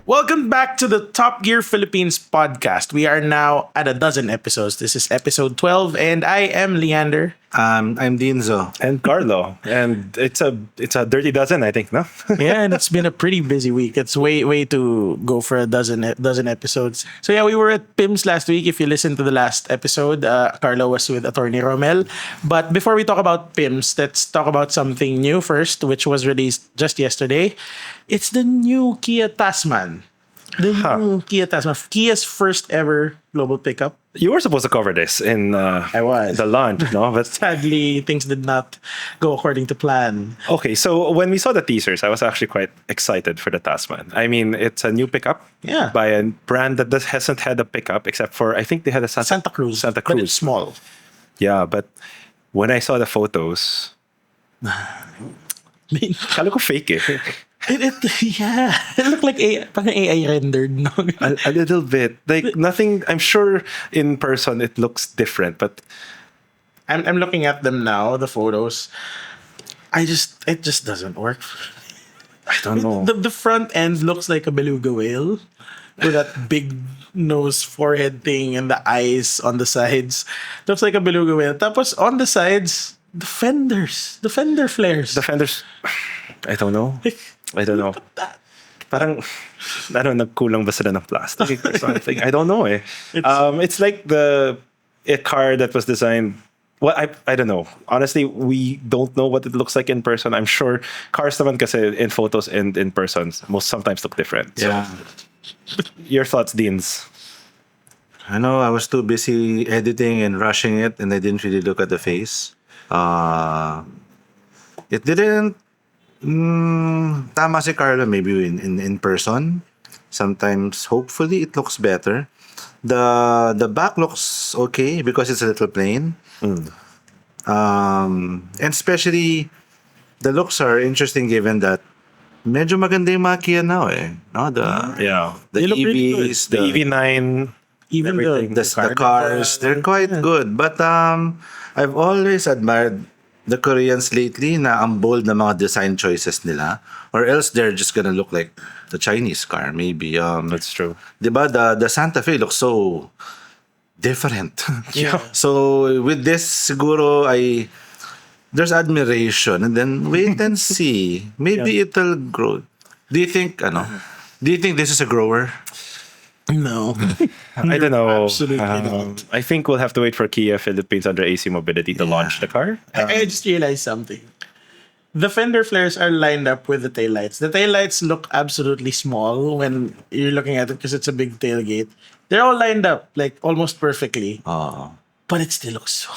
Welcome back to the Top Gear Philippines podcast. We are now at a dozen episodes. This is episode 12, and I am Leandre. I'm Dinzo. And Carlo, and it's a dirty dozen, I think, no? Yeah, and it's been a pretty busy week. It's way to go for a dozen episodes. So yeah, we were at PIMS last week. If you listened to the last episode, Carlo was with Attorney Romel. But before we talk about PIMS, let's talk about something new first, which was released just yesterday. It's the new Kia Tasman. The new Kia Tasman, Kia's first ever global pickup. You were supposed to cover this in I was. the launch, no? But Sadly, things did not go according to plan. okay, so when we saw the teasers, I was actually quite excited for the Tasman. I mean, it's a new pickup Yeah. by a brand that hasn't had a pickup except for I think they had a Santa Cruz. Santa But Cruz. it's small. Yeah, but when I saw the photos, kala ko fake eh. Yeah. It looked like parang AI rendered. No? A little bit. Like nothing, I'm sure in person it looks different, but I'm looking at them now, the photos. It just doesn't work. I don't know. The front end looks like a beluga whale with that big nose forehead thing and the eyes on the sides. Looks like a beluga whale. Tapos on the sides, the fender flares. The fenders, I don't know. I don't know. Parang, nagkulang ba sila ng plastic or something? I don't know eh. It's like a car that was designed. Well, I don't know. Honestly, we don't know what it looks like in person. I'm sure cars naman kasi in photos and in person most sometimes look different. So, Yeah. your thoughts, Deans? I know I was too busy editing and rushing it and I didn't really look at the face. It didn't tama si Carlo maybe in person. Sometimes hopefully it looks better. The back looks okay because it's a little plain. And especially the looks are interesting given that medyo maganda yung mga Kia now eh. No, the They look really EVs, The EV9, Even the cars, they're quite good. But I've always admired the Koreans lately na ang bold na mga design choices nila. Or else they're just gonna look like the Chinese car, maybe. that's true. Diba, the Santa Fe looks so different. Yeah. So with this, siguro, there's admiration. And then wait and see. Maybe it'll grow. Do you think this is a grower? No. I don't know. Absolutely not. I think we'll have to wait for Kia Philippines under AC Mobility to launch the car. I just realized something. The fender flares are lined up with the taillights. The taillights look absolutely small when you're looking at it because it's a big tailgate. They're all lined up like almost perfectly, but it still looks so.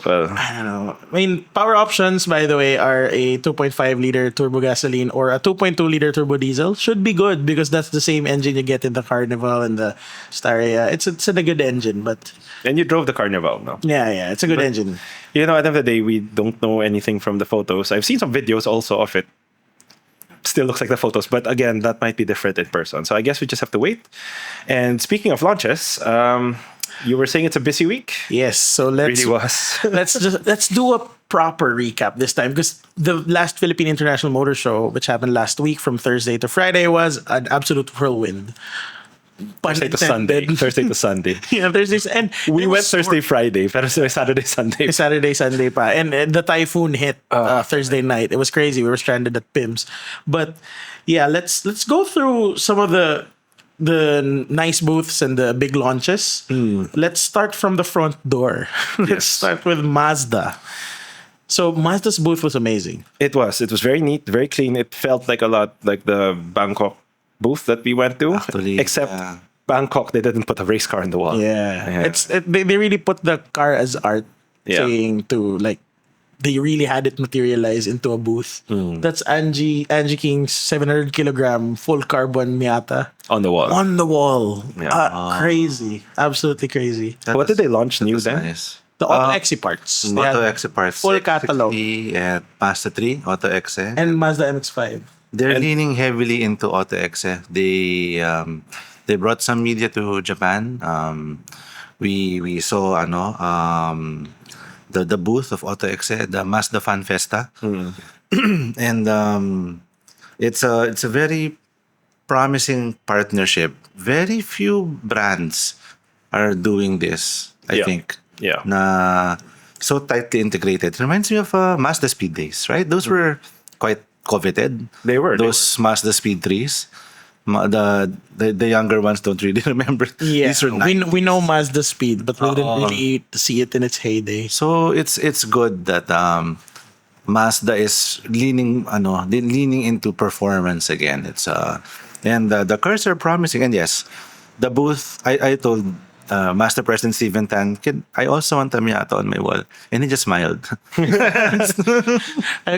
Well, I don't know. I mean, power options, by the way, are a 2.5 liter turbo gasoline or a 2.2 liter turbo diesel. Should be good because that's the same engine you get in the Carnival and the Staria. It's a good engine, but and you drove the Carnival, no? yeah, it's a good engine. You know, at the end of the day, we don't know anything from the photos. I've seen some videos also of it. Still looks like the photos, but again, that might be different in person. So I guess we just have to wait. And speaking of launches, you were saying it's a busy week. Yes, so let's Really was. let's do a proper recap this time because the last Philippine International Motor Show, which happened last week from Thursday to Friday, was an absolute whirlwind. Thursday to Sunday. Thursday to Sunday. Yeah, Thursdays and We it went was Thursday, Friday, pero Saturday, Sunday. Saturday, Sunday pa. And the typhoon hit Thursday night. It was crazy. We were stranded at PIMS. But yeah, let's go through some of the nice booths and the big launches. Let's start from the front door. Let's start with Mazda. So Mazda's booth was amazing. It was very neat, very clean. It felt like a lot like the Bangkok booth that we went to. Actually, except yeah. Bangkok, they didn't put a race car on the wall. Yeah. They really put the car as art, saying to like they really had it materialize into a booth. That's Angie King's 700 kilogram full carbon Miata On the wall. on the wall. Yeah. Crazy, absolutely crazy. What did they launch new was then? nice. The AutoExe parts, They had AutoExe parts. full catalog, 660 and Mazda 3, AutoExe. and Mazda MX-5. They're leaning heavily into AutoExe. They brought some media to Japan. We saw the booth of AutoExe, the Mazda Fan Festa, and it's a very promising partnership. Very few brands are doing this, I Yeah. think. Yeah. Na so tightly integrated. It reminds me of Mazda Speed days, right? Those were quite coveted. They were, they Those Mazda Speed 3s. The younger ones don't really remember. Yeah, These were nice. we know Mazda speed, but we didn't really see it in its heyday. So it's good that Mazda is leaning into performance again. It's and the cars are promising. And yes, the booth I told Master President Steven Tan, I also want a Miata on my wall, and he just smiled.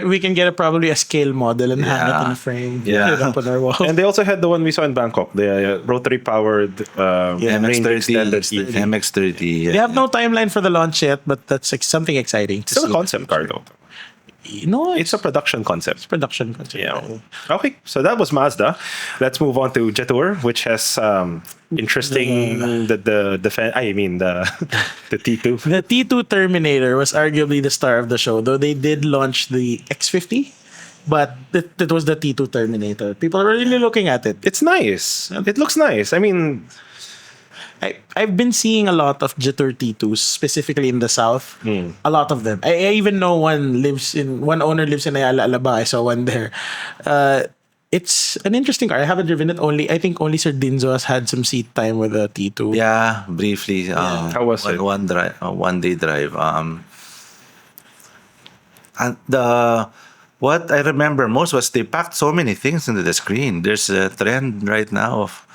We can get probably a scale model and hang it in a frame. Yeah. Put it up on our wall. And they also had the one we saw in Bangkok, the rotary powered range extended EV. MX-30. They have no timeline for the launch yet, but that's like something exciting to Still a see. concept car though. No, It's a production concept. production concept. Yeah. Okay, so that was Mazda. Let's move on to Jetour, which has interesting the T2. The T2 Terminator was arguably the star of the show, though they did launch the X50, but it was the T2 Terminator. People are really looking at it. It's nice. It looks nice. I mean, I've been seeing a lot of Jetour T2s, specifically in the south. A lot of them. I even know one owner lives in Ayala, Alaba. I saw one there. It's an interesting car. I haven't driven it. I think only Sir Dinzo has had some seat time with a T2. Yeah, briefly. How was it? One day drive. And what I remember most was they packed so many things into the screen. There's a trend right now of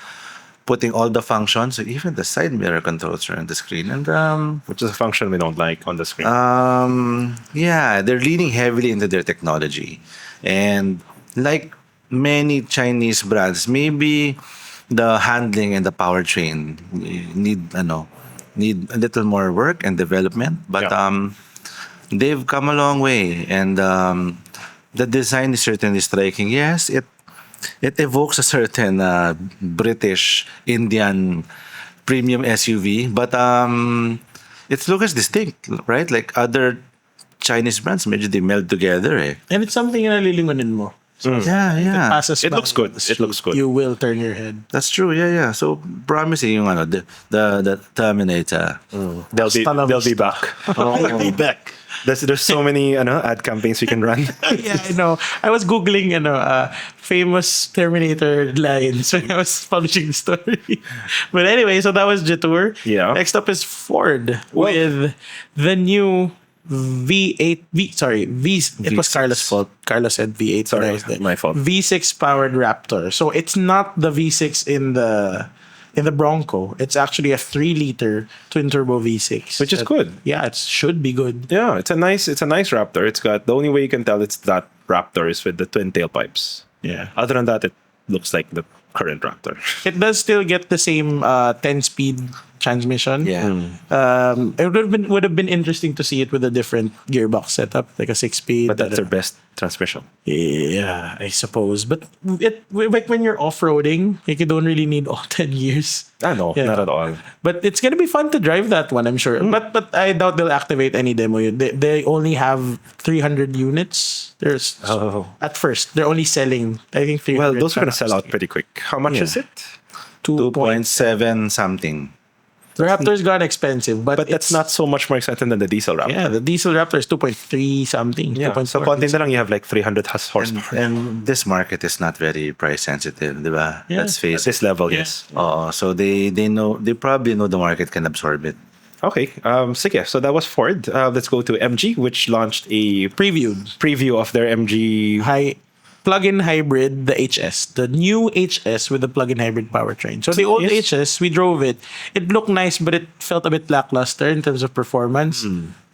putting all the functions, even the side mirror controls are on the screen. And which is a function we don't like on the screen. yeah, they're leaning heavily into their technology. And like many Chinese brands, maybe the handling and the powertrain need a little more work and development. But they've come a long way, and the design is certainly striking. Yes, it evokes a certain British Indian premium SUV, but it looks distinct, right? Like other Chinese brands, medyo they meld together. Eh. And it's something na nalilingunin mo. So Yeah, yeah. passes It by looks good. the It street, looks good. You will turn your head. That's true. Yeah, yeah. So promising yung the Terminator. They'll be back. I'll be back. There's so many ad campaigns we can run. Yeah, I know. I was googling famous Terminator lines when I was publishing the story. But anyway, so that was Jetour. Yeah. Next up is Ford Well- with the new V8. It was V6. Carlos' fault. Carlos said V8. Sorry, but I was there. my fault. V6 powered Raptor. So it's not the V6 in the Bronco. It's actually a 3-liter twin turbo V6, Which is good. Yeah, it should be good. Yeah, it's a nice Raptor. It's got the only way you can tell it's that Raptor is with the twin tailpipes. Yeah. Other than that, it looks like the current Raptor. It does still get the same 10-speed transmission. Yeah. It would have been interesting to see it with a different gearbox setup, like a 6-speed. But that's their best transmission. Yeah, I suppose. But like when you're off-roading, like you don't really need all 10 gears. No, Yeah. not at all. But it's gonna be fun to drive that one, I'm sure. But I doubt they'll activate any demo. They only have 300 units. There's Oh. at first they're only selling, I think, 300. Well, those are going to sell out pretty quick. How much is it? 2.7 something. The Raptor's gone expensive, but But that's not so much more exciting than the diesel Raptor. Yeah, the diesel Raptor is 2.3 something. Yeah. 2.4. So konti na lang you have like 300 horsepower. And this market is not very price sensitive, di ba? Yeah. Let's At face it. this level, Yeah. yes. So they probably know the market can absorb it. Okay. Sige. So that was Ford. Let's go to MG, which launched a preview of their MG. Plug-in hybrid, the HS, the new HS with the plug-in hybrid powertrain. So the old Yes. HS, we drove it. It looked nice, but it felt a bit lackluster in terms of performance.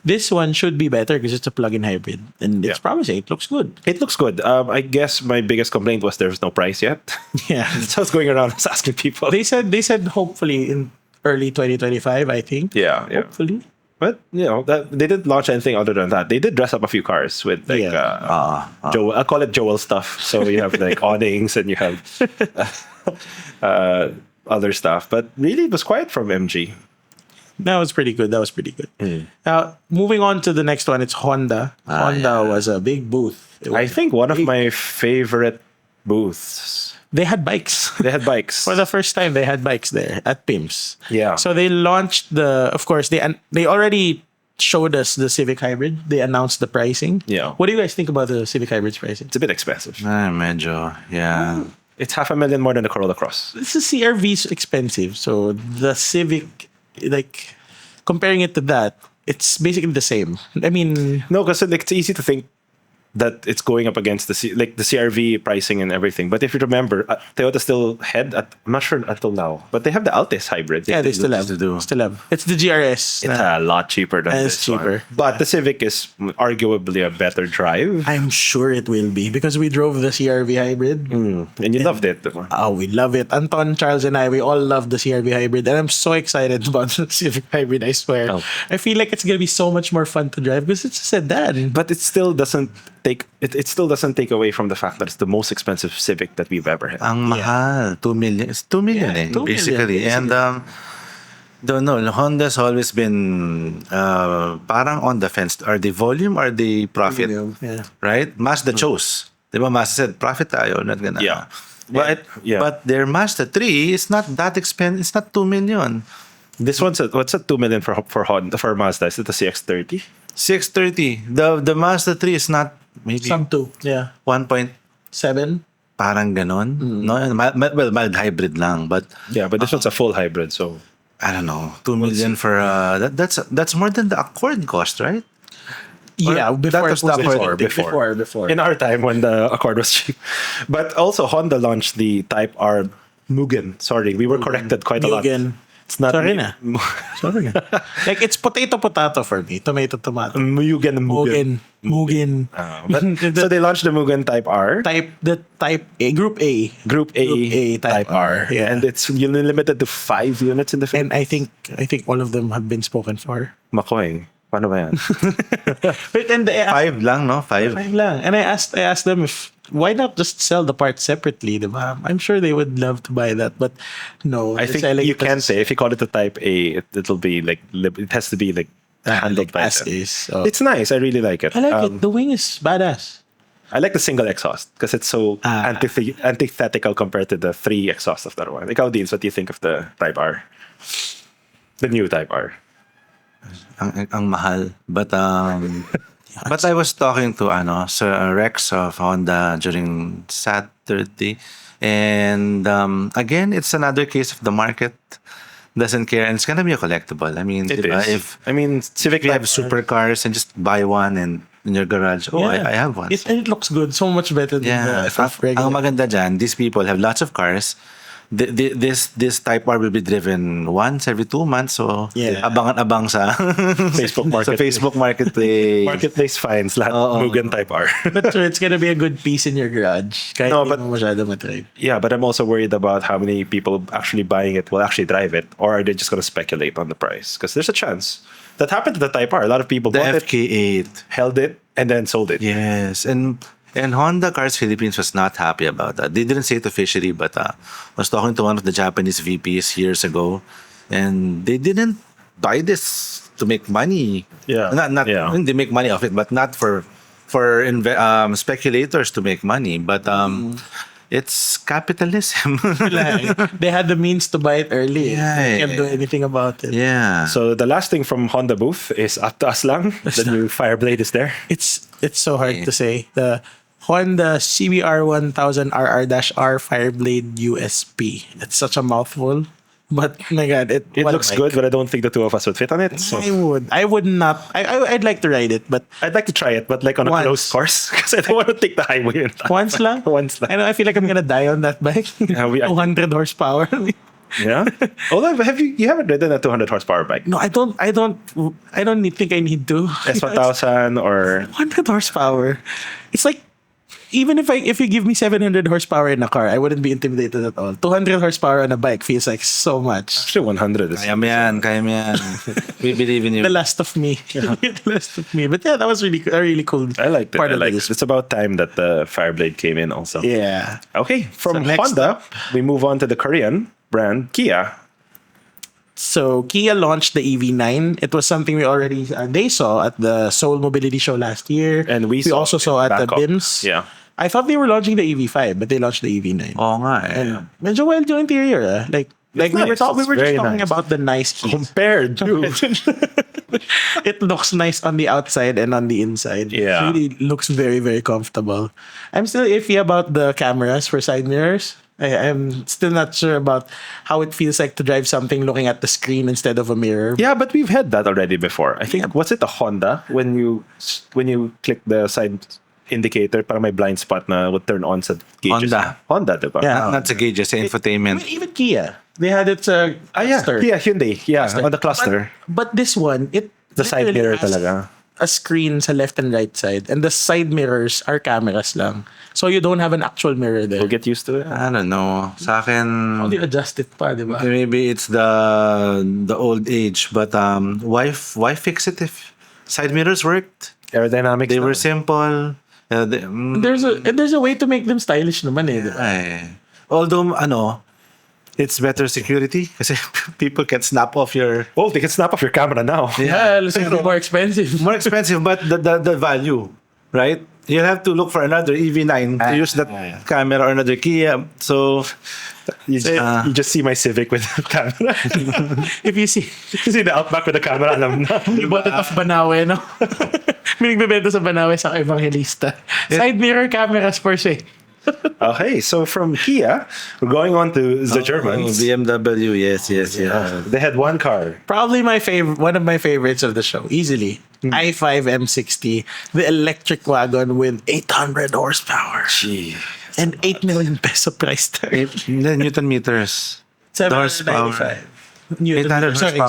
This one should be better because it's a plug-in hybrid, and it's Yeah. promising. It looks good. It looks good. I guess my biggest complaint was there's no price yet. Yeah, So I was going around asking people. they said hopefully in early 2025. I think. Yeah. Hopefully. But that they didn't launch anything other than that. They did dress up a few cars with like Joel. I call it Joel stuff. So you have like awnings and you have other stuff. But really, it was quiet from MG. That was pretty good. Now, moving on to the next one, it's Honda. Honda was a big booth. It I was think one of big. my favorite booths. They had bikes. They had bikes. For the first time, they had bikes there at PIMS. Yeah. So they launched of course, they already showed us the Civic Hybrid. They announced the pricing. Yeah. What do you guys think about the Civic Hybrid's pricing? It's a bit expensive. Medyo, yeah. It's $500,000 more than the Corolla Cross. This is CRV's expensive. So the Civic, like, comparing it to that, it's basically the same. I mean, No, because like, it's easy to think that it's going up against the CRV pricing and everything. But if you remember, Toyota still had, I'm not sure until now, but they have the Altis hybrid. yeah, they still have. to do. Still have. It's the GRS. It's a lot cheaper than And this it's cheaper. one. But the Civic is arguably a better drive. I'm sure it will be because we drove the CRV hybrid. And you loved it. Oh, we love it. Anton, Charles, and I, we all love the CRV hybrid. And I'm so excited about the Civic hybrid, I swear. Oh. I feel like it's going to be so much more fun to drive because it's a sedan. But it still doesn't take away from the fact that it's the most expensive Civic that we've ever had. Ang mahal. 2 million. It's 2 million Yeah, 2 million, basically. And don't know. Honda's always been parang on the fence. Are they volume or the profit? Yeah. Right? Mazda chose. Diba Mazda said, profit tayo. Not gonna. Yeah. But But their Mazda 3 is not that expensive. It's not 2 million. this one's what's $2 million for Honda, for Mazda? Is it the CX-30? 630. The Mazda 3 is not maybe Some two. Yeah. 1 point 7. parang ganon. No, mild hybrid lang. But Yeah, but this one's a full hybrid, so I don't know, 2 million for that's more than the Accord cost, right? Yeah, before that was the Accord. before. in our time when the Accord was cheap. But also Honda launched the Type R Mugen. Sorry, we were corrected quite a lot. Mugen. It's not Sorry na. Sorry na. Like, it's potato for me. Tomato. Mugen. Mugen. So they launched the Mugen Type R. The type A, Group A. Group A Type R. Yeah. And it's limited to 5 units in the And Philippines. I think all of them have been spoken for. Makoy. Paano ba yan? But then they asked, 5 lang, no? 5. five lang. And I asked them why not just sell the parts separately, diba? I'm sure they would love to buy that, but no. I they're think selling you it can as- say if you call it a Type A, it'll be like it has to be like handled like by as them. is. So. It's nice. I really like it. I like it. The wing is badass. I like the single exhaust because it's so antithetical compared to the 3 exhaust of the other one. Ikaw, Deans, what do you think of the Type R? The new Type R. Ang mahal. But I was talking to Sir Rex of Honda during Saturday, and again, it's another case of the market doesn't care, and it's gonna be a collectible. I mean, It diba, is. if I mean, Civic you Type have supercars and just buy one and in your garage, I have one. And it looks good. So much better than Yeah, the regular. ang maganda dyan, these people have lots of cars. This Type R will be driven once every 2 months. So, Yeah. abangan-abang sa Facebook sa Marketplace. Facebook Marketplace. Marketplace finds lahat Mugen Type R. But sure, it's gonna be a good piece in your garage. Kahit No, hindi but- mo masyado matry. Yeah, but I'm also worried about how many people actually buying it will actually drive it, or are they just going to speculate on the price? Because there's a chance that happened to the Type R. A lot of people The bought it, FK8. held it, and then sold it. Yes, and Honda Cars Philippines was not happy about that. They didn't say it officially, but I was talking to one of the Japanese VPs years ago, and they didn't buy this to make money. Yeah. Not Yeah. I mean, they make money off it, but not for speculators to make money. But it's capitalism. Like, they had the means to buy it early. Yeah. They can't do anything about it. Yeah. So the last thing from Honda booth is up to us lang. The new Fireblade is there. It's so hard to say. The Honda CBR 1000 RR-R Fireblade USP. It's such a mouthful. But my God, It what a looks bike. good, but I don't think the two of us would fit on it. So I would not. I'd like to ride it, but I'd like to try it, but like on a Once. close course because I don't want to take the highway. once lang. Once lang. I know. I feel like I'm gonna die on that bike. Yeah, 200 horsepower. Yeah. Although you haven't ridden a 200 horsepower bike. No, I don't think I need to. S1000 or 100 horsepower. It's like, even if you give me 700 horsepower in a car, I wouldn't be intimidated at all. 200 horsepower on a bike feels like so much. actually 100 is Kaya mo yan. We believe in you. The last of me. The last of me. But yeah, that was a really cool I liked it. part I of liked this. it. It's about time that the Fireblade came in also. Yeah. Okay, from So next Honda, we move on to the Korean brand Kia. So Kia launched the EV9. It was something we already they saw at the Seoul Mobility Show last year, And we saw also it saw at the back up. PIMS. Yeah. I thought they were launching the EV5, but they launched the EV9. Oo nga eh. And medyo wild yung interior, ah. Like we were nice. we were It's just very talking nice. about the nice keys. Compared to It looks nice on the outside and on the inside. Yeah. It really looks very, very comfortable. I'm still iffy about the cameras for side mirrors. I'm still not sure about how it feels like to drive something looking at the screen instead of a mirror. yeah, but we've had that already before. I think was it a Honda when you click the side indicator para may blind spot na would turn on sa gauges. Honda, diba? Yeah. Not sa gauges, sa infotainment. Even Kia. They had its cluster. Yeah, Hyundai. Yeah, on the cluster. But this one, it The side literally mirror has talaga. a screen sa left and right side, and the side mirrors are cameras lang. So you don't have an actual mirror there. We'll get used to it. I don't know. Sa akin, How do you adjust it pa, di ba? maybe it's the old age, but why fix it if side mirrors worked? Aerodynamics. They were naman. simple. There's a way to make them stylish naman eh. Di ba? Ay. Although it's better security kasi people can snap off your Oh, they can snap off your camera now. Yeah, it's more expensive. more expensive, but the value, right? You'll have to look for another EV9 to use that camera or another Kia. So You just see my Civic with the camera. If you see the Outback with the camera, alam na. you bought it off Banawe, no? May nagbebenta sa Banawe sa Evangelista. Side mirror cameras per se. Okay, so from Kia, we're going on to the Germans. BMW, yes. They had one car. Probably one of my favorites of the show, easily. i5 M60, the electric wagon with 800 horsepower Gee. and 8 million peso price tag. Newton meters. The horsepower. 795 Newton, 800 sorry, horsepower.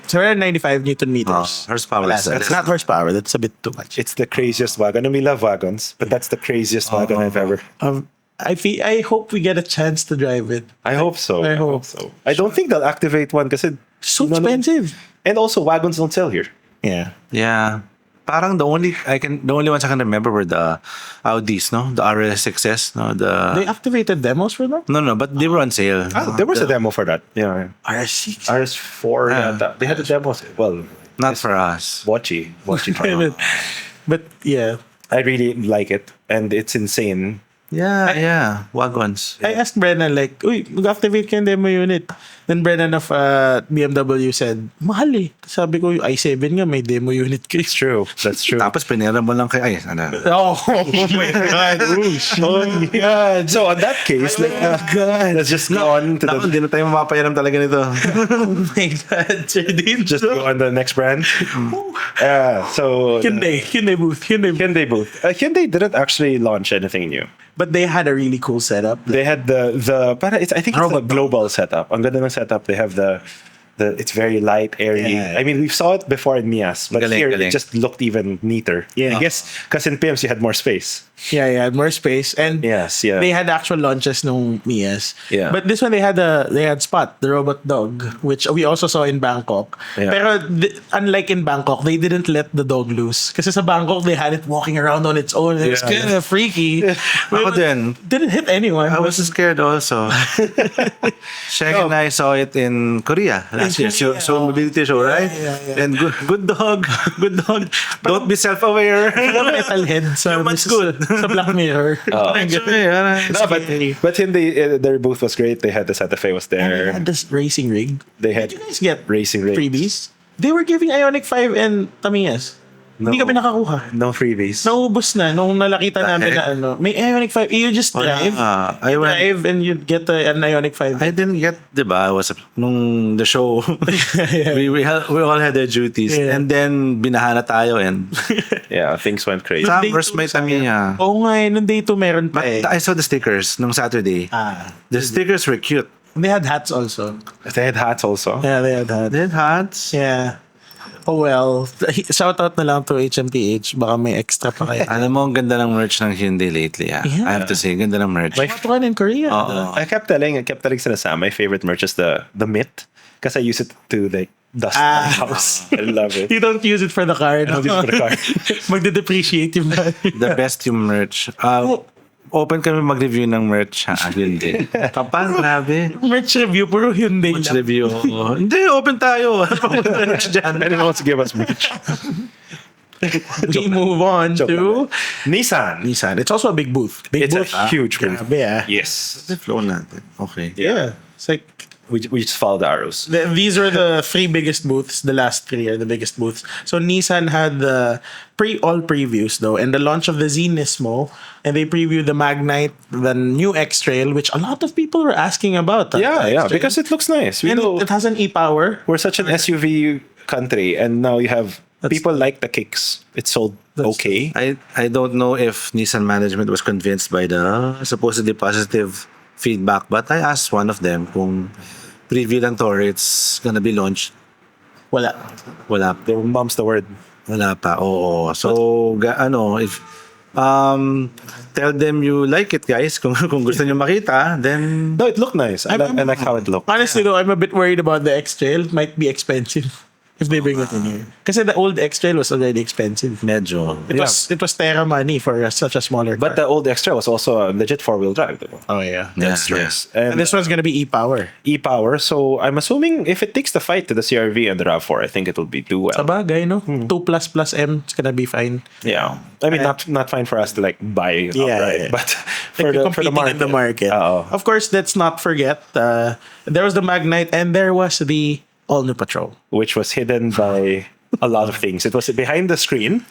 795 Newton meters. Horsepower. That's not horsepower. That's a bit too much. It's the craziest wagon. And we love wagons, but that's the craziest wagon I've ever. I hope we get a chance to drive it. I hope so. I hope so. I don't think they'll activate one because So expensive. And also, wagons don't sell here. Yeah. Yeah. Parang the only ones I can remember were the Audis, no? The RS6s, no? They activated demos for them? No, but they were on sale. There was a demo for that. Yeah. RS6. RS4. Yeah. They had a demo. Well, Not for us. Bochi. But yeah. I really like it, and it's insane. Yeah. Wagons. I asked Brennan like, uy, mag-activate ka yung demo unit. Then Brennan of BMW said, mahal eh. Sabi ko, yung i7 nga may demo unit ka. It's true. That's true. Tapos pinira mo lang kay Oh my God. Oh my God. So on that case, let's just go on to Hindi na tayo mapapayaram talaga nito. Oh my God. Sir Dinzo. just go on the next brand. So Hyundai booth. Hyundai booth. Hyundai didn't actually launch anything new. But they had a really cool setup. They had I think it's the global setup. Ang ganda ng setup. They have the it's very light, airy. Yeah. I mean, we saw it before in Mias, but here Galing. it just looked even neater. Yeah. I guess because in PIMS you had more space. Yeah, more space. And Yes, yeah. they had actual launches nung Mias. Yeah. But this one they had Spot, the robot dog, which we also saw in Bangkok. Yeah. Pero unlike in Bangkok, they didn't let the dog loose. Kasi sa Bangkok, they had it walking around on its own. It was Yeah. kind of freaky. Ako din. Didn't hit anyone. I was scared also. Sheng and I saw it in Korea last year. Korea. So mobility show, right? Yeah. And good dog. Don't be self-aware. Metalhead sa Humans good. sa Black Mirror. No, but Hyundai, their booth was great. They had the Santa Fe was They there. had this racing rig. They had Did you guys get racing rigs. freebies? They were giving Ioniq 5 and Tamias. Hindi kami nakakuha. No freebies. Naubos na nung nalakita namin na may Ioniq 5. You just drive. I went. Drive and you'd get an Ioniq 5. I didn't get, diba? I was nung the show. we all had their duties, Yeah. and then binaha na tayo, and Yeah, things went crazy. Day Summers two, may Tamiya. Oo nga, nung day 2 meron pa But eh. I saw the stickers nung Saturday. The stickers were cute. They had hats also. They had hats also. Yeah, they had hats. They had hats. Yeah. Oh well, shout out na lang to HMPH. Baka may extra pa kayo. Alam mo, ang ganda ng merch ng Hyundai lately. Yeah. I have to say, ganda ng merch. What one in Korea? Oo. I kept telling sila Sam, my favorite merch is the mitt because I use it to like dust my house. I love it. You don't use it for the car. No? don't use it for the car. Magde-depreciate yung The best yung merch. Open kami mag-review ng merch, ha? Hyundai. Kapal, grabe. merch review, puro Hyundai Merch lang. review. Hindi, open tayo. Ano pang merch dyan? Anyone wants to give us merch? we move on Joke to Nissan. Nissan. It's also a big booth. Big It's booth. a huge booth. Grabe, ah. Yes. Flow natin. Okay. Yeah. It's like We just follow the arrows. these are the three biggest booths. The last three are the biggest booths. So Nissan had the all previews though, and the launch of the Z Nismo, and they previewed the Magnite, the new X Trail, which a lot of people were asking about. Yeah, the yeah, X-Trail. because it looks nice. We and know it has an e-power. we're such an SUV country, and now you have people like the kicks. It's sold okay. I don't know if Nissan management was convinced by the supposedly positive feedback, but I asked one of them kung preview lang to or it's gonna be launched. Wala. Wala. They mum's the word. Wala pa. Oo. So, if tell them you like it, guys. Kung gusto niyo makita, then No, it looked nice. I like how it looked. Honestly though, I'm a bit worried about the X Trail. It might be expensive if they bring it in here. Kasi the old X Trail was already expensive. medyo. It was Terra money for such a smaller car. But the old Extra was also a legit four-wheel drive. Diba? oh yeah. That's true. yes. And this one's gonna be e-power. E-Power. So I'm assuming if it takes the fight to the CRV and the RAV4, I think it will be do well. Sabagay, no? 2 plus M, it's gonna be fine. Yeah, I mean not fine for us to like buy outright, yeah. but Like for the competing market. in the market. Oo. Of course, let's not forget there was the Magnite and there was the All-New Patrol. Which was hidden by a lot of things. It was behind the screen.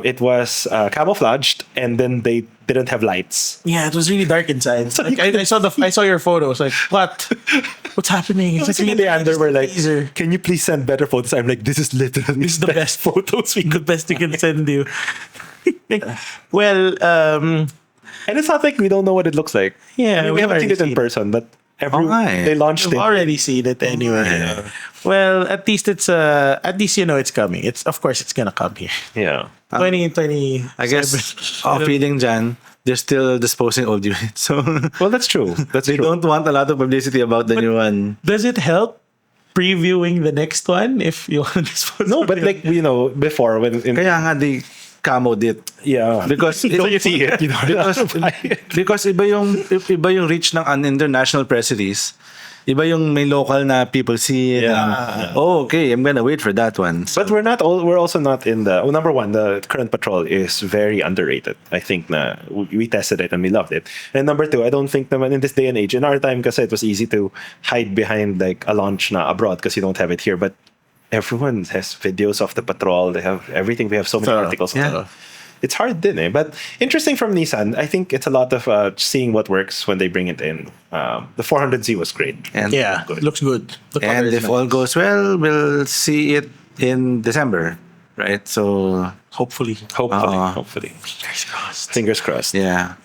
It was camouflaged, and then they didn't have lights. Yeah, it was really dark inside. Like, I saw your photos. Like, what's happening? It's Me and Leandre were like, teaser. "Can you please send better photos?" I'm like, "This is literally This is the best photos the best we can send you. Well, and it's not like we don't know what it looks like. Yeah, I mean, we we've haven't seen it already in seen person, but Okay. they launched I've it. already seen it anyway. Well, at least at least you know it's coming. Of course it's gonna come here. Yeah. 2020. I guess feeling dyan, they're still disposing old units. So Well, that's true. That's they true. don't want a lot of publicity about the new one. Does it help previewing the next one if you want to dispose No, of but it? like before when Kaya nga they camoed it. yeah, Because so you see it, you know, because iba yung reach ng an international press release. Iba yung may local na people see it. Yeah. Oh, okay, I'm gonna wait for that one. So, But we're also not in the number one. The current patrol is very underrated. I think na we tested it and we loved it. And number two, I don't think naman in this day and age, in our time kasi it was easy to hide behind like a launch na abroad because you don't have it here. But everyone has videos of the patrol. They have everything. We have so many articles. yeah. It's hard din eh. But interesting from Nissan. I think it's a lot of seeing what works when they bring it in. The 400Z was great. and yeah, looks good. The color and is if nice. all goes well, we'll see it in December, right? So Hopefully. Hopefully. Fingers crossed. yeah.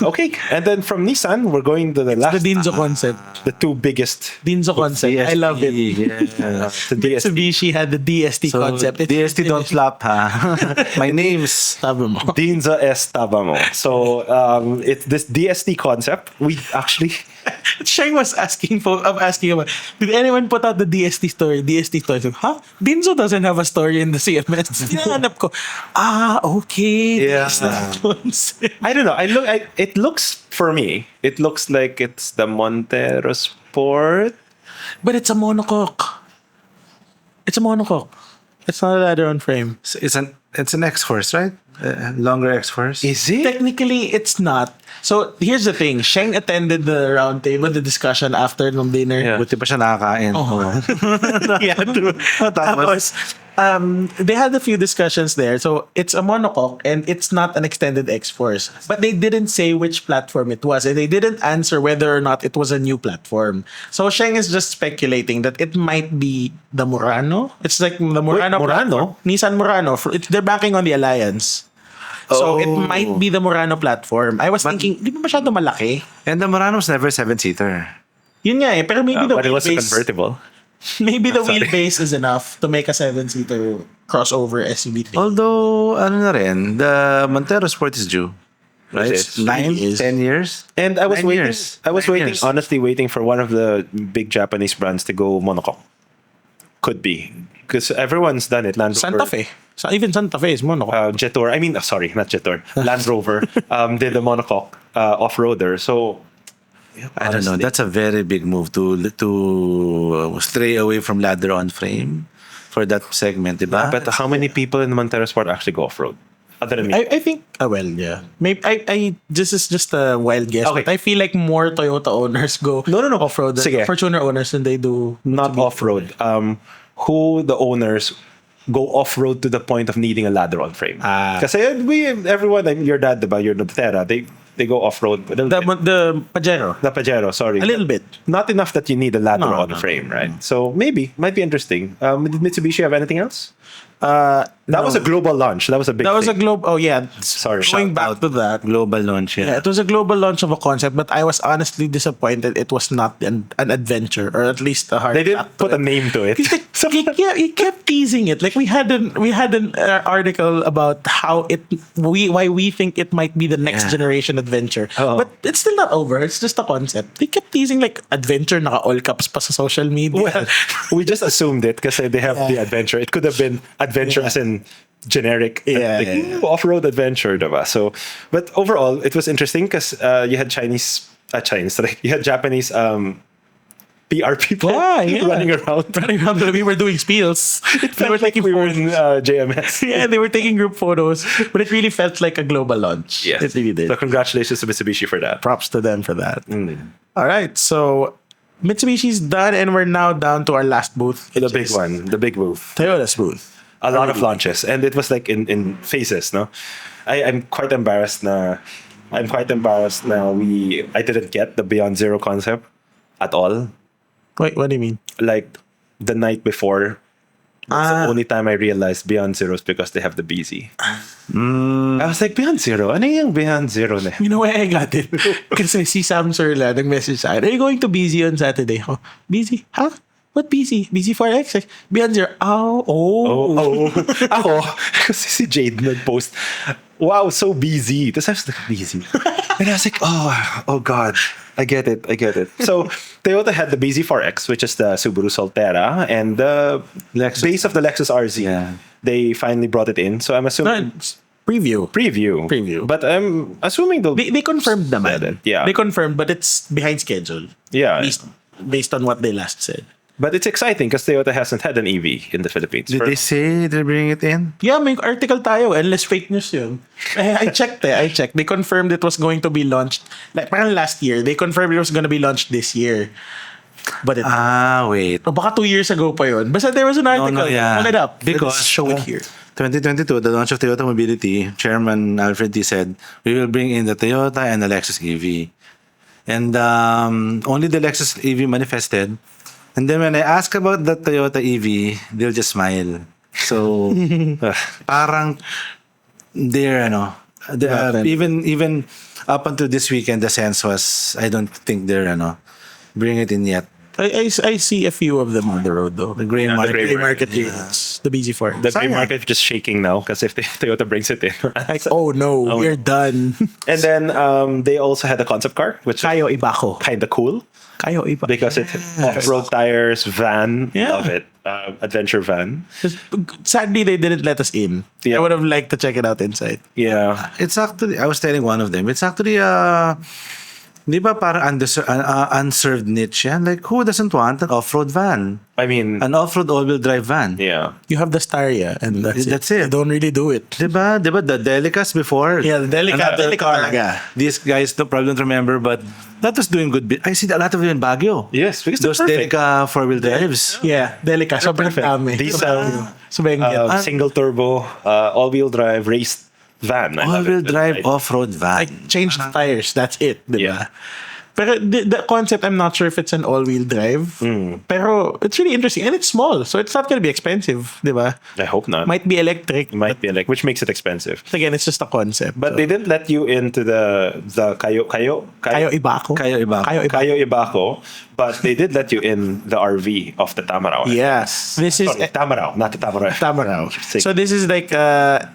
Okay, and then from Nissan, we're going to the The last, Dinzo concept. the two biggest. Dinzo concept. I love it. Yeah. The DST. Mitsubishi had the DST So concept. It's DST don't flop, ha? My name's Sabi mo. Dinzo Estabamo. So it's this DST concept. We actually Sheng was asking about, did anyone put out the DST story? DST story. So, huh? Dinzo doesn't have a story in the CMS. Hinahanap ko. Okay. Yeah. That's the concept. I don't know. It looks for me. It looks like it's the Montero Sport. But it's a monocoque. It's a monocoque. It's not a ladder-on frame. it's an X-Force, right? Longer X-Force. Is it? Technically, it's not. So, here's the thing. Sheng attended the round table, the discussion after nung dinner. Yeah. Buti pa siya nakakain. Yeah, true. Tapos, they had a few discussions there. So, it's a monocoque and it's not an extended X-Force. But they didn't say which platform it was. And they didn't answer whether or not it was a new platform. So, Sheng is just speculating that it might be the Murano. It's like the Murano. Murano? platform. Nissan Murano. They're backing on the Alliance. So, it Oh. might be the Murano platform. I was thinking, di ba masyado malaki? And the Murano's never 7-seater. Yun nga eh. Pero maybe the But it was a wheelbase... convertible. Maybe the wheelbase is enough to make a 7-seater crossover SUV thing. Although, ano na rin, the Montero Sport is due. Right? It is. 9, It is. 10 years? And I was 9 waiting. years. I was 9 waiting, years. honestly, waiting for one of the big Japanese brands to go monocoque. Could be because everyone's done it. Land Rover, Santa Fe. Even Santa Fe is monocoque. Jetour. I mean, sorry, not Jetour. Land Rover did the monocoque off-roader. So I don't know. honestly, That's a very big move to stray away from ladder on frame for that segment, diba? But how many people in Montero Sport actually go off-road? Other than me. I think, well, yeah. Maybe I this is just a wild guess, Okay. but I feel like more Toyota owners go No. off-road than Sige. Fortuner owners than they do Not off-road. Who the owners go off-road to the point of needing a ladder on frame. Kasi everyone, like your dad, diba, your Nutera, they go off-road. the Pajero. The Pajero, sorry. A little bit. Not enough that you need a ladder No, on the frame, right? So maybe, might be interesting. Did Mitsubishi have anything else? That was a global launch. That was a big That was a thing. global. Oh yeah, Sorry. Going back to that, Global launch, yeah, it was a global launch of a concept, but I was honestly disappointed it was not an adventure, or at least a hard. They didn't put a name to it. He kept teasing it. Like we had an article about how why we think it might be the next generation adventure, Oh. but it's still not over. It's just a concept. They kept teasing like adventure, naka all caps pa sa social media. Well, we just assumed it because they have the adventure. It could have been adventure as in generic off-road adventure, diba? So, but overall, it was interesting because you had you had Japanese PR people running around. We were doing spiels. They were like we were in JMS. Yeah, they were taking group photos, but it really felt like a global launch. Yes. It really did. So congratulations to Mitsubishi for that. Props to them for that. All right, so Mitsubishi's done, and we're now down to our last booth. The big one, the big move. Toyota's booth. A lot of launches, and it was like in phases. No, I'm quite embarrassed. I didn't get the Beyond Zero concept at all. Wait, what do you mean? Like the night before. That's the only time I realized Beyond Zero is because they have the BZ. I was like, Beyond Zero? Ano yung Beyond Zero na? You know why I got it? Kasi si Sam Surla nag-message sa akin, are you going to BZ on Saturday? Oh, BZ? Huh? What BZ? BZ4X? Like, Beyond Zero. Oh. Ako, kasi si Jade nag-post, wow, so busy. Tapos I was like, busy. And I was like, oh God, I get it. So Toyota had the BZ4X, which is the Subaru Solterra, and the base of the Lexus RZ. Yeah. They finally brought it in. So I'm assuming... Preview. But I'm assuming They confirmed naman. Yeah. They confirmed, but it's behind schedule. Yeah. At least based on what they last said. But it's exciting because Toyota hasn't had an EV in the Philippines. Did they say they're bringing it in? Yeah, may article tayo. Endless fake news yun. I checked. They confirmed it was going to be launched. Like, parang last year, they confirmed it was going to be launched this year. But it... Wait. baka 2 years ago pa yun. Basta there was an article. Pull it up. Because Let's show it here. 2022, the launch of Toyota Mobility, Chairman Alfred T said, we will bring in the Toyota and the Lexus EV. And only the Lexus EV manifested. And then when I ask about the Toyota EV, they'll just smile. So, parang even up until this weekend, the sense was, I don't think they're bring it in yet. I see a few of them on the road though. The gray market. Gray market units. The BZ4. The gray market just shaking now because if Toyota brings it in. Like, oh no, we're done. And then they also had a concept car, which is Kayoibako. kind of cool. Kayoibako. Because it's off-road tires, van. Yeah. Love it. Adventure van. Sadly, they didn't let us in. Yeah. I would have liked to check it out inside. Yeah. It's actually, I was telling one of them, it's actually di ba parang unserved niche yan? Like, who doesn't want an off-road van? I mean, An off-road all-wheel drive van? yeah. You have the Staria, and that's it. You don't really do it. Di ba the Delicas before? Yeah, the Delica talaga. These guys probably don't remember, but that was doing good. I see a lot of them in Baguio. Yes, because Those they're perfect. Delica four-wheel drives. Yeah, Delica. Sobrang dami. Diesel, Sobrang get. single turbo, all-wheel drive, raced van. I love All-wheel it. drive off-road van. Like, change the tires. That's it. Diba? Yeah. Pero the concept, I'm not sure if it's an all-wheel drive. Pero it's really interesting. And it's small. So it's not going to be expensive. Diba? I hope not. Might be electric. Might be like, which makes it expensive. But again, it's just a concept. But so. they didn't let you into the Kayoibako. Kayoibako. But they did let you in the RV of the Tamaraw. Yes. This is Sorry, Tamaraw, not the Tamaraw. Tamaraw. Interesting. So this is like a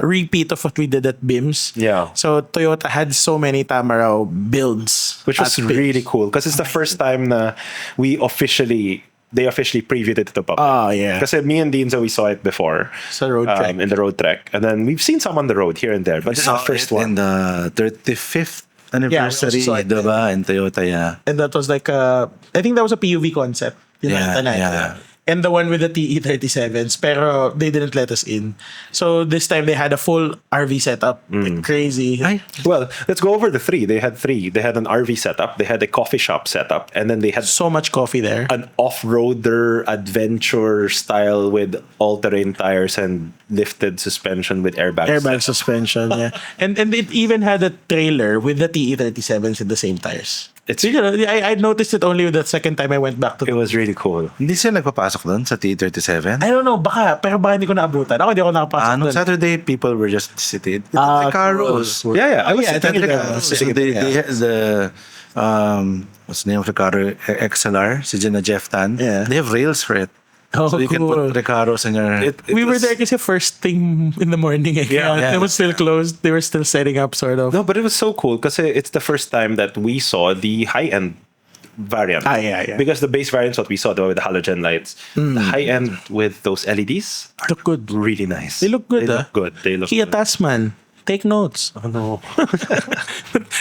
repeat of what we did at BIMS. Yeah. So Toyota had so many Tamaraw builds, Which was at BIMS. really cool because it's the first time na they officially previewed it to the public. Oh yeah. Because me and Dinzo, we saw it before. Sa road track. In the road track. And then we've seen some on the road here and there. But this is the first one. In the 35th anniversary, Yeah, diba? In Toyota, yeah. And that was like I think that was a PUV concept. Yeah, Tinata na. yeah. and the one with the TE37s, pero they didn't let us in. So this time they had a full RV setup. Like crazy. Well, let's go over the three. They had three. They had an RV setup, they had a coffee shop setup, and then they had So much coffee there. an off-roader adventure style with all-terrain tires and lifted suspension with airbags. Airbag suspension, yeah. And it even had a trailer with the TE37s in the same tires. It's- You know, I noticed it only the second time I went back to It was really cool. Hindi sila nagpapasok doon sa T37? I don't know, pero baka hindi ko naabutan. Ako hindi ako nakapasok No doon. Saturday, people were just sitting. Recaros. Yeah, I was yeah, thinking Recaros. What's the name of the car? XLR, si Jenna Jeff Tan. Yeah. They have rails for it. Oh, So you can cool. put Recaros in your... We were there kasi first thing in the morning. Yeah. It was still closed. They were still setting up, sort of. No, but it was so cool because it's the first time that we saw the high-end variant. Yeah. Because the base variant's what we saw, the one with the halogen lights. The high-end with those LEDs are Look good. really nice. They look good, They look good. They look Kia good. Tasman. Take notes. Oh, no.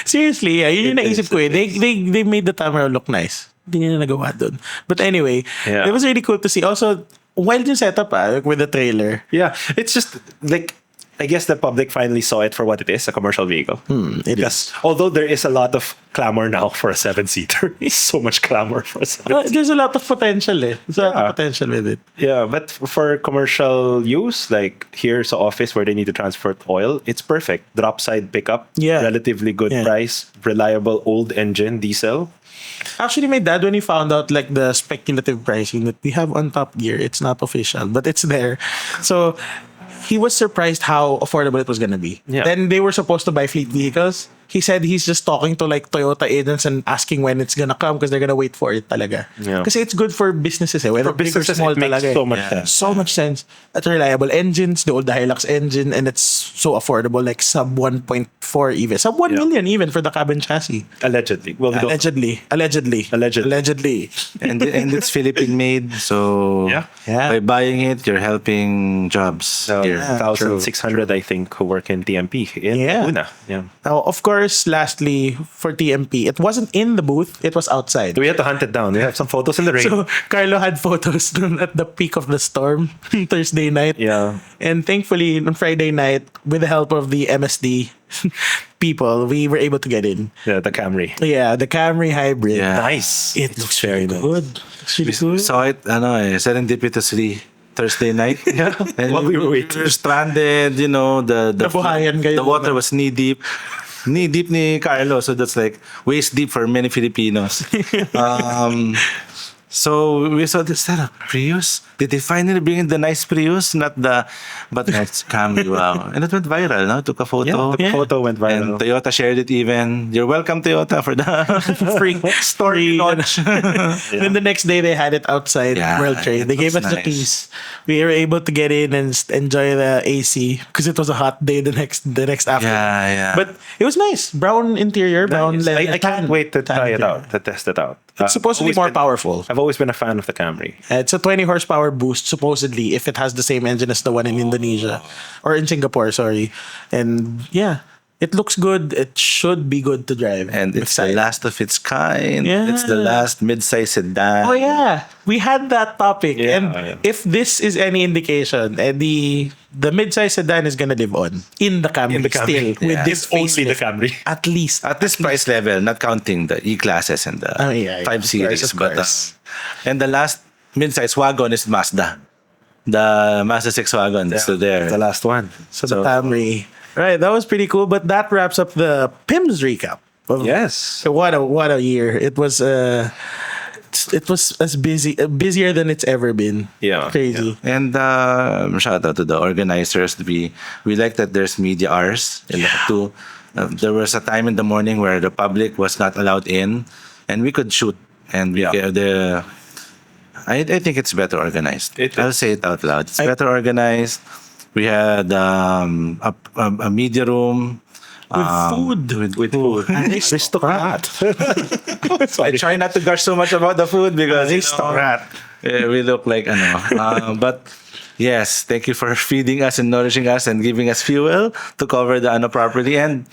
Seriously, yeah, yun yung naisip ko eh. They made the Tamaraw look nice. Hindi nila nagawa dun. But anyway, Yeah. it was really cool to see. Also, wild yung setup with the trailer. Yeah, it's just like, I guess the public finally saw it for what it is, a commercial vehicle. It Yes. Although there is a lot of clamor now for a 7-seater. There's so much clamor for a 7-seater. There's a lot of potential eh. There's a lot of potential with it. Yeah, but for commercial use, like here's an office where they need to transport oil, it's perfect. Drop side pickup, Yeah. relatively good Yeah. price, reliable old engine, diesel. Actually, my dad, when he found out like the speculative pricing that we have on Top Gear, it's not official, but it's there. So he was surprised how affordable it was gonna be. Yeah. Then they were supposed to buy fleet vehicles. He said he's just talking to like Toyota agents and asking when it's gonna come because they're gonna wait for it talaga. Yeah. Kasi it's good for businesses eh. Whether For big or businesses, small it makes talaga eh. so much Yeah. sense. So much sense. At reliable engines, the old Hilux engine, and it's so affordable, like sub 1.4 even. Sub 1 Yeah. million even for the cabin chassis. Allegedly. Well, we don't- Allegedly. Allegedly. and it's Philippine made, so Yeah. Yeah. by buying it, you're helping jobs So, here. 1,600, I think, who work in TMP in Yeah. Laguna. Yeah. Now, of course, lastly, for TMP, it wasn't in the booth, it was outside. We had to hunt it down. We have some photos in the rain. So, Carlo had photos dun at the peak of the storm, Thursday night. Yeah. And thankfully, on Friday night, with the help of the MSD people, we were able to get in. Yeah, the Camry. Yeah, the Camry hybrid. Yeah. Nice. It looks very good. It's really We good. saw it, serendipitously Thursday night. Yeah. And While we were waiting. were stranded, the Nabuhayan kayo. the water was knee deep. Knee deep ni Carlo, so that's like waist deep for many Filipinos. So we saw this Prius. Did they finally bring in the nice Prius, but that's Camry? Wow, and it went viral. No, took a photo. The photo went And viral. Toyota shared it even. You're welcome, Toyota, for the Free story launch. Then the next day they had it outside Yeah, World Trade. it They gave us was the nice. keys. We were able to get in and enjoy the AC because it was a hot day the next afternoon. Yeah. But it was nice. Brown interior, brown leather. I can't wait to try it interior. out, to test it out. It's supposed to be more powerful. I've always been a fan of the Camry. It's a 20 horsepower boost, supposedly, if it has the same engine as the one in Indonesia. Or in Singapore, sorry. And yeah, it looks good. It should be good to drive. And with it's the sight. last of its kind. Yeah. It's the last mid-size sedan. Oh yeah, we had that topic, Yeah, and yeah. if this is any indication, the mid-size sedan is gonna live on in the Camry, In the Camry. still with Yeah. this It's only the facelift. Camry. At least. At this price level, not counting the E-classes and the Oh, yeah, 5 of Series. course, of But, course. and the last mid-size wagon is Mazda. The Mazda 6 wagon is still there. The last one. So the Camry, right? That was pretty cool. But that wraps up the PIMS recap. of- Yes. So what a year! It was as busier than it's ever been. Yeah, Crazy. And shout out to the organizers. We like that there's media hours. There was a time in the morning where the public was not allowed in, and we could shoot. And I think it's better organized. I'll say it out loud. It's better organized. We had a media room. With food. Aristocrat. I try not to gush so much about the food because we look like but yes, thank you for feeding us and nourishing us and giving us fuel to cover the properly. And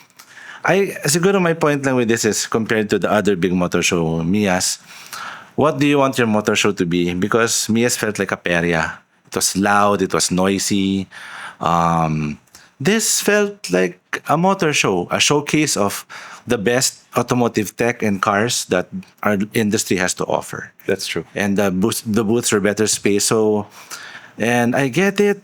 siguro my point lang with this is compared to the other big motor show, Mia's, what do you want your motor show to be? Because Mia's felt like a perya. It was loud, it was noisy. This felt like a motor show, a showcase of the best automotive tech and cars that our industry has to offer. That's true. And the booths were better space. So, and I get it.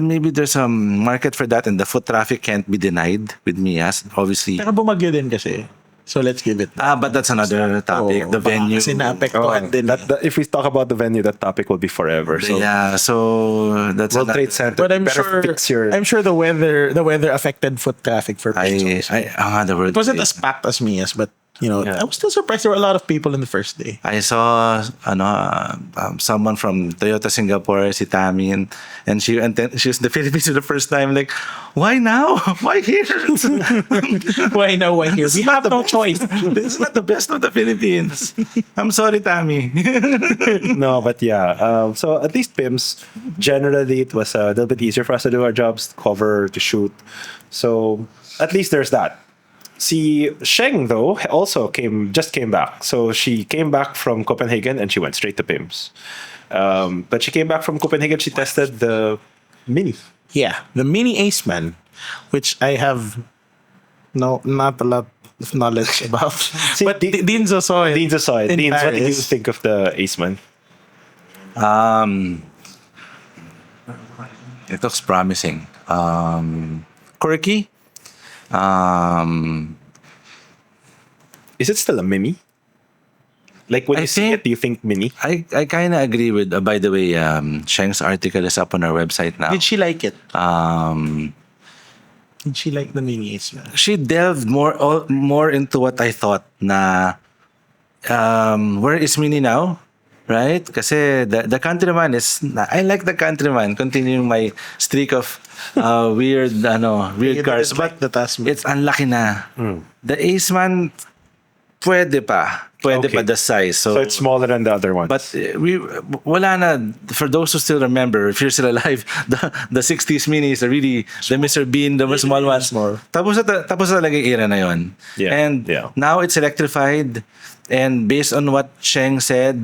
Maybe there's a market for that, and the foot traffic can't be denied with Mia's, obviously. Pero bumagyo din kasi. So let's give it. But that's another topic. The venue. Kasi naapektuhan din. If we talk about the venue, that topic will be forever. So Yeah, so that's World another- Trade Center. But I'm better sure fix your- the weather affected foot traffic for Pizos. The word. It wasn't as packed as Mia's, but Yeah. I was still surprised there were a lot of people in the first day. I saw someone from Toyota Singapore, si Tammy, and she was in the Philippines for the first time. Like, why now? Why here? Why now? Why here? We have no choice. This is not the best of the Philippines. I'm sorry, Tammy. No, but yeah. So at least PIMS, generally it was a little bit easier for us to do our jobs, to cover, to shoot. So at least there's that. See, Sheng though also just came back. So she came back from Copenhagen and she went straight to PIMS. But she came back from Copenhagen. She tested the Mini. Yeah, the Mini Aceman, which I have not a lot of knowledge about. See, but Dinzo saw it. Dinzo saw it. in Dinzo, what did you Paris. think of the Aceman? It looks promising. Quirky. Is it still a Mini? Like when I you see think- it, do you think Mini? I kind of agree with. By the way, Sheng's article is up on our website now. Did she like it? Um, Did she like the Mini Aceman? she delved more into what I thought na where is Mini now? Right? Kasi the Countryman I like the Countryman, continuing my streak of weird cars. It's But like the Tasman. it's unlucky na. The Aceman, pwede pa Okay. the size. So it's smaller than the other ones. But wala na, for those who still remember, if you're still alive, the 60s minis are really the Mr. Bean, the small ones. small. Tapos na talaga yung era na yun. Yeah, And yeah. now it's electrified, and based on what Sheng said,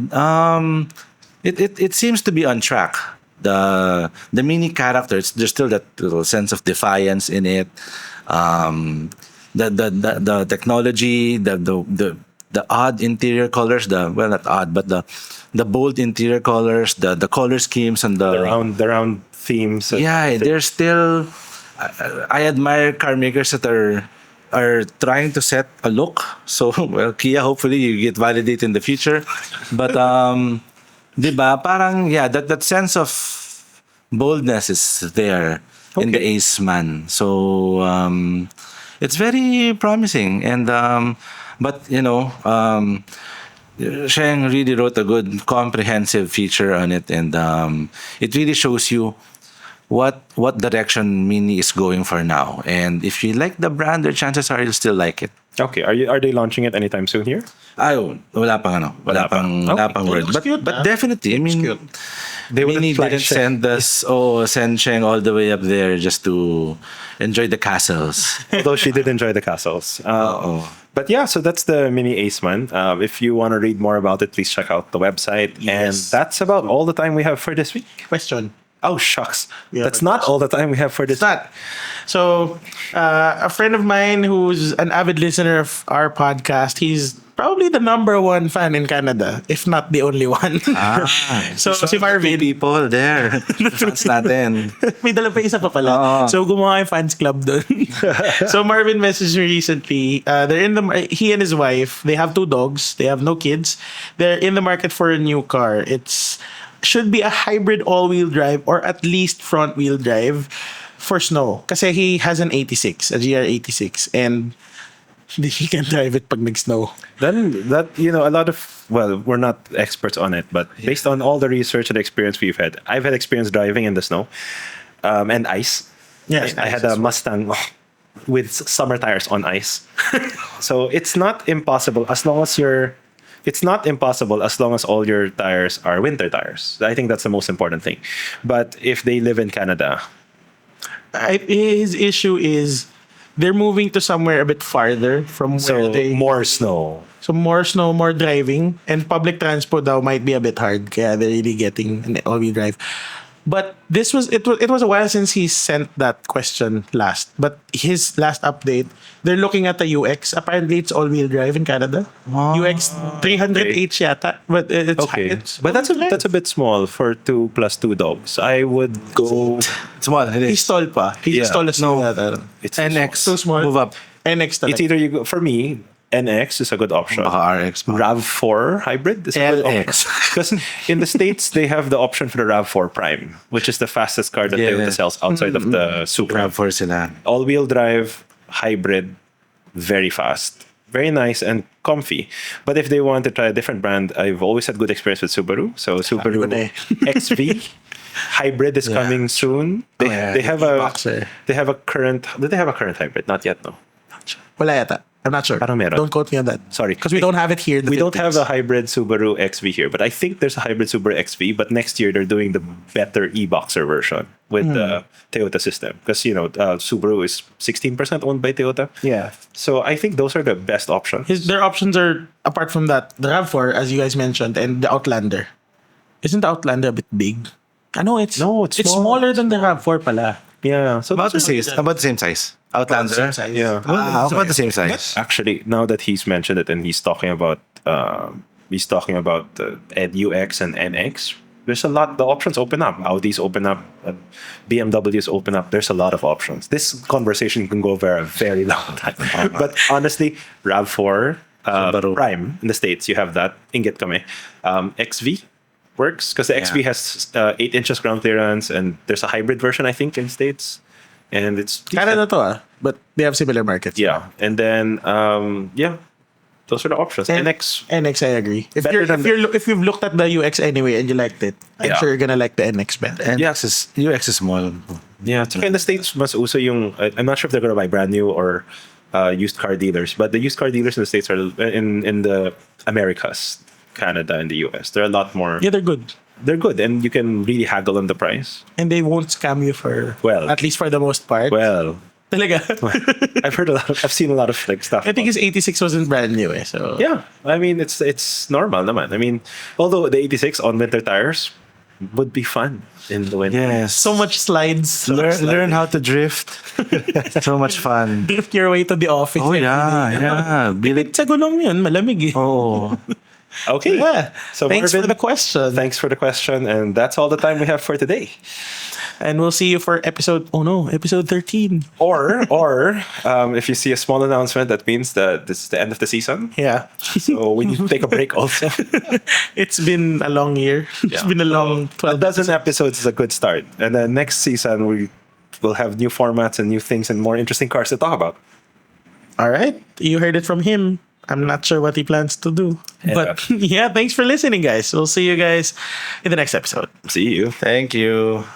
it seems to be on track. The mini characters, there's still that little sense of defiance in it. The technology, the odd interior colors, not odd, but the bold interior colors, the color schemes, and the round themes. yeah, they're still. I admire car makers that are trying to set a look. So, well, Kia, hopefully you get validated in the future. But diba, parang that sense of boldness is there in the Aceman. So it's very promising, and but Sheng really wrote a good comprehensive feature on it, and it really shows you what direction Mini is going for now. And if you like the brand, the chances are you'll still like it. Okay, are they launching it anytime soon here? Wala pang Wala pa. word. looks cute, But ah. definitely, I mean, cute. They wouldn't Mini fly didn't Sheng. send Sheng all the way up there just to enjoy the castles. Although she did enjoy the castles. But yeah, so that's the Mini Aceman. If you want to read more about it, please check out the website. And Yes. that's about all the time we have for this week. Question. Oh, shucks. Yeah, That's but- not all the time we have for this It's not. So, a friend of mine who's an avid listener of our podcast, he's probably the number one fan in Canada, if not the only one. So, si Marvin, People there. Fans natin. may dala pa isa pa pala. Oo. So, gumawa yung fans club doon. So, Marvin messaged me recently. He and his wife, they have 2 dogs. They have no kids. They're in the market for a new car. Should be a hybrid all-wheel drive or at least front-wheel drive for snow. Kasi he has an 86, a GR86, and he can drive it pag nag-snow. Then that a lot of we're not experts on it, but based on all the research and experience we've had, I've had experience driving in the snow and ice. Yes, I had a Mustang with summer tires on ice. So it's not impossible as long as all your tires are winter tires. I think that's the most important thing. But if they live in Canada, His issue is they're moving to somewhere a bit farther from where So they more snow. So more snow, more driving, and public transport daw might be a bit hard. Kaya they're really getting an all-wheel drive. But it was a while since he sent that question last. But his last update, they're looking at the UX. Apparently, it's all-wheel drive in Canada. UX 300H yata, but it's Okay, it's but that's a bit small for 2 plus 2 dogs. I would go. Small, it He's is. tall pa. He's Yeah. tall as No. yata. It's NX. So small. Move up. NX It's talaga. either you go for me. NX is a good option. Baka RX pa. RAV4 hybrid is a good LX. option. Because in the States, they have the option for the RAV4 Prime, which is the fastest car that Yeah. Toyota sells outside of the Supra. Grab for sila. All-wheel drive, hybrid, very fast. Very nice and comfy. But if they want to try a different brand, I've always had good experience with Subaru. So Subaru ko na eh. XV hybrid is coming soon. They, yeah, they have E-Boxer. they have a current. Did they have a current hybrid? Not yet, no. Wala yata. I'm not sure. Parang meron. Don't quote me on that. Sorry. Because we don't have it here. in the We don't have Philippines. a hybrid Subaru XV here, but I think there's a hybrid Subaru XV. But next year they're doing the better e-boxer version with the Toyota system, because Subaru is 16% owned by Toyota. Yeah. So I think those are the best options. Their options are, apart from that, the RAV4, as you guys mentioned, and the Outlander. Isn't the Outlander a bit big? I know it's No, it's small. smaller than the RAV4 pala. Yeah. So About the those are- size. About the same size. Outlander. Same size. Yeah. It's about the same size. Actually, now that he's mentioned it and he's talking about the UX and NX, there's a lot. The options open up. Audis open up. BMWs open up. There's a lot of options. This conversation can go for a very long time. But honestly, Rav4 Subaru. Prime in the States, you have that. Inget kami. XV works because the XV has 8 inches ground clearance, and there's a hybrid version, I think, in States. And it's Canada to but they have similar markets. yeah, and then those are the options. And NX, NX, I agree. If you've looked at the UX anyway and you liked it, I'm Yeah. sure you're gonna like the NX better. And Yeah. UX is small. yeah. Tsaka in the States, mas uso yung. I'm not sure if they're gonna buy brand new or used car dealers, but the used car dealers in the States are in the Americas, Canada, and the US. They're a lot more. Yeah, they're good. They're good, and you can really haggle on the price. And they won't scam you for, Well. at least for the most part. Well, Talaga. I've seen a lot of like stuff. I think his 86 wasn't brand new so. Yeah, I mean it's normal naman. I mean, although the 86 on winter tires would be fun in the winter. Yes. So much slides. Learn how to drift. So much fun. Drift your way to the office. Oh yeah. Bilik. Sa gulong yun, malamig eh. Oh. Okay. Yeah. So Thanks Marvin, for the question. Thanks for the question, and that's all the time we have for today. And we'll see you for episode 13. Or if you see a small announcement, that means that this is the end of the season. Yeah. So we need to take a break also. It's been a long year. It's Yeah. been a long 12 A dozen episodes is a good start, and then next season we will have new formats and new things and more interesting cars to talk about. All right. You heard it from him. I'm not sure what he plans to do. Yeah. But yeah, thanks for listening, guys. We'll see you guys in the next episode. See you. Thank you.